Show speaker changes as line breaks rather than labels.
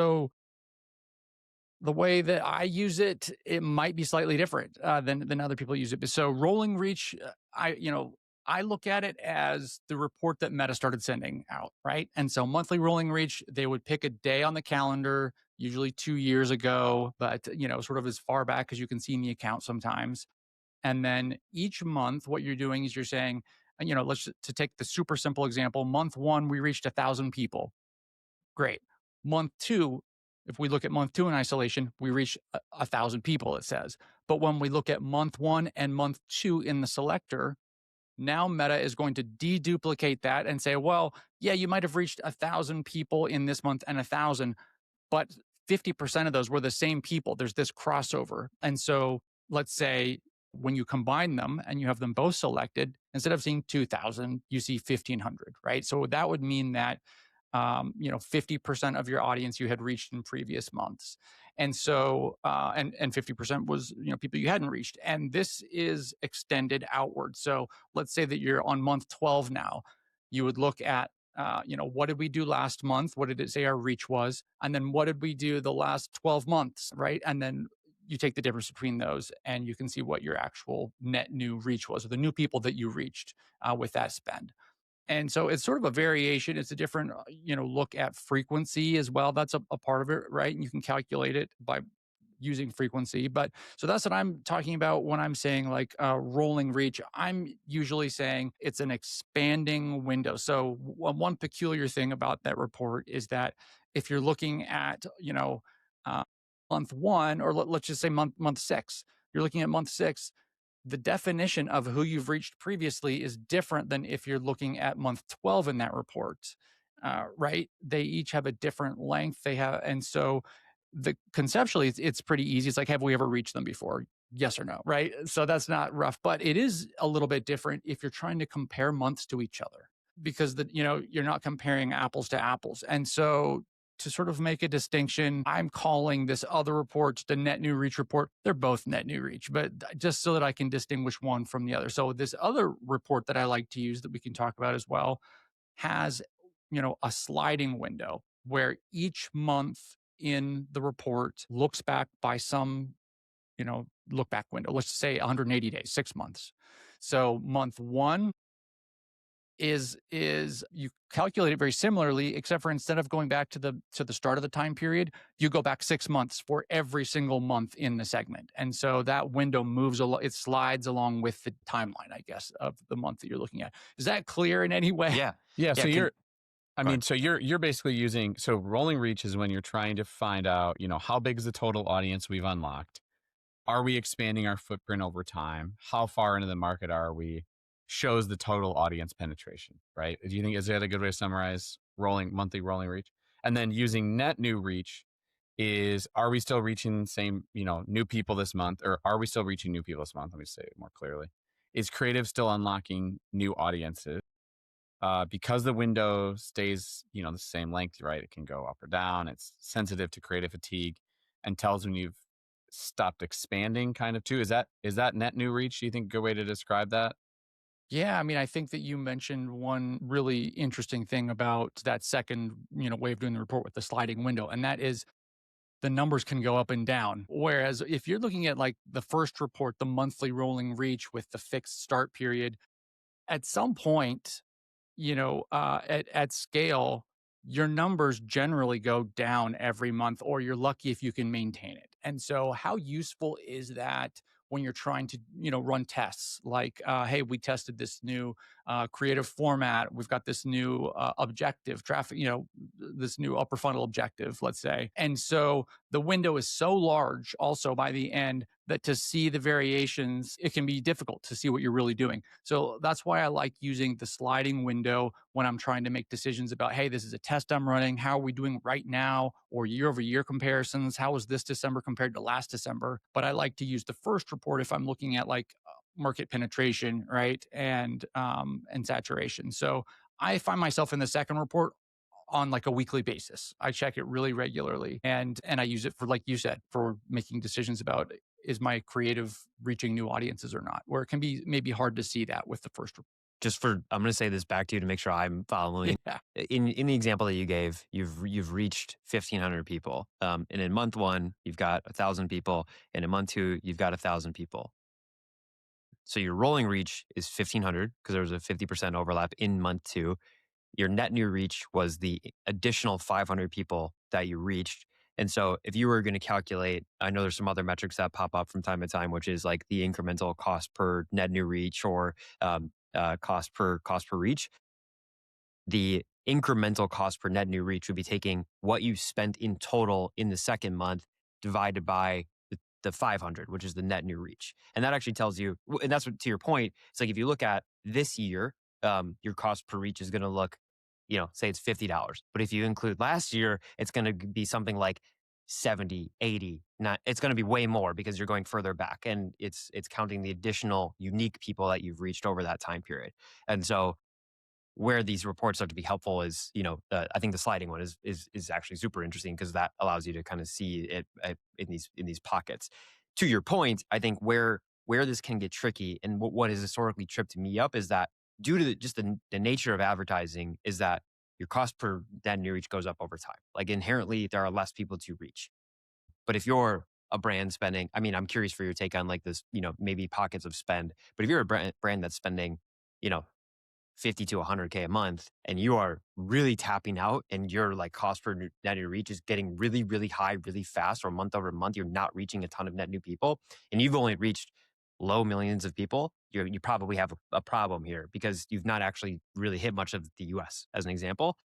So the way that I use it, it might be slightly different than other people use it. But so rolling reach, I look at it as the report that Meta started sending out, right? And so monthly rolling reach, they would pick a day on the calendar, usually 2 years ago, but sort of as far back as you can see in the account sometimes. And then each month, what you're doing is you're saying, to take the super simple example, month one we reached 1,000 people. Great. Month two, if we look at month two in isolation, we reach 1,000 people, it says. But when we look at month one and month two in the selector, now Meta is going to deduplicate that and say, well, yeah, you might have reached 1,000 people in this month and 1,000, but 50% of those were the same people. There's this crossover. And so let's say when you combine them and you have them both selected, instead of seeing 2,000, you see 1,500, right? So that would mean that 50% of your audience you had reached in previous months. And so, and 50% was, people you hadn't reached. And this is extended outward. So let's say that you're on month 12 now. You would look at, what did we do last month? What did it say our reach was? And then what did we do the last 12 months, right? And then you take the difference between those and you can see what your actual net new reach was, or the new people that you reached with that spend. And so it's sort of a variation. It's a different, look at frequency as well. That's a part of it, right? And you can calculate it by using frequency. But so that's what I'm talking about when I'm saying like rolling reach. I'm usually saying it's an expanding window. So one peculiar thing about that report is that if you're looking at, uh, month one, or let's just say month six, you're looking at month six, the definition of who you've reached previously is different than if you're looking at month 12 in that report, right? They each have a different length. And so conceptually, it's pretty easy. It's like, have we ever reached them before? Yes or no, right? So that's not rough, but it is a little bit different if you're trying to compare months to each other, because you're not comparing apples to apples. And so to sort of make a distinction, I'm calling this other report the net new reach report. They're both net new reach, but just so that I can distinguish one from the other. So this other report that I like to use that we can talk about as well has, a sliding window where each month in the report looks back by some, look back window. Let's say 180 days, 6 months. So month one is you calculate it very similarly, except for instead of going back to the start of the time period, you go back 6 months for every single month in the segment. And so that window it slides along with the timeline, I guess, of the month that you're looking at. Is that clear in any way?
Yeah.
Yeah. So
Go
so you're basically using, so rolling reach is when you're trying to find out, how big is the total audience we've unlocked? Are we expanding our footprint over time? How far into the market are we? Shows the total audience penetration, right? Do you think, is that a good way to summarize monthly rolling reach? And then using net new reach is, are we still reaching the same, new people this month, or are we still reaching new people this month? Let me say it more clearly. Is creative still unlocking new audiences? Because the window stays, the same length, right? It can go up or down. It's sensitive to creative fatigue and tells when you've stopped expanding kind of too. Is that net new reach? Do you think a good way to describe that?
Yeah, I mean, I think that you mentioned one really interesting thing about that second, way of doing the report with the sliding window, and that is the numbers can go up and down. Whereas if you're looking at like the first report, the monthly rolling reach with the fixed start period, at some point, at scale, your numbers generally go down every month, or you're lucky if you can maintain it. And so how useful is that when you're trying to, run tests like, hey, we tested this new creative format. We've got this new objective traffic, this new upper funnel objective, let's say. And so the window is so large also by the end that to see the variations, it can be difficult to see what you're really doing. So that's why I like using the sliding window when I'm trying to make decisions about, hey, this is a test I'm running. How are we doing right now? Or year over year comparisons. How was this December compared to last December? But I like to use the first report if I'm looking at like market penetration, right? And saturation. So I find myself in the second report on like a weekly basis. I check it really regularly and I use it for, like you said, for making decisions about, is my creative reaching new audiences or not? Where it can be maybe hard to see that with the first report.
just for I'm going to say this back to you to make sure I'm following.
Yeah.
In the example that you gave, you've reached 1,500 people, and in month one you've got 1,000 people, and in month two you've got 1,000 people. So your rolling reach is 1,500 because there was a 50% overlap in month two. Your net new reach was the additional 500 people that you reached. And so if you were going to calculate, I know there's some other metrics that pop up from time to time, which is like the incremental cost per net new reach or cost per reach. The incremental cost per net new reach would be taking what you spent in total in the second month divided by the 500, which is the net new reach. And that actually tells you, and that's what, to your point, it's like if you look at this year, your cost per reach is going to look, say it's $50. But if you include last year, it's going to be something like 70, 80. Not, it's going to be way more because you're going further back and it's counting the additional unique people that you've reached over that time period. And so where these reports start to be helpful is, I think the sliding one is actually super interesting because that allows you to kind of see it in these pockets. To your point, I think where this can get tricky and what has historically tripped me up is that due to just the nature of advertising is that your cost per net new reach goes up over time. Like inherently, there are less people to reach. But if you're a brand spending, I mean, I'm curious for your take on like this, maybe pockets of spend. But if you're a brand that's spending, you know, 50 to 100K a month and you are really tapping out and your like cost per net new reach is getting really, really high, really fast, or month over month, you're not reaching a ton of net new people and you've only reached low millions of people, you probably have a problem here because you've not actually really hit much of the US as an example.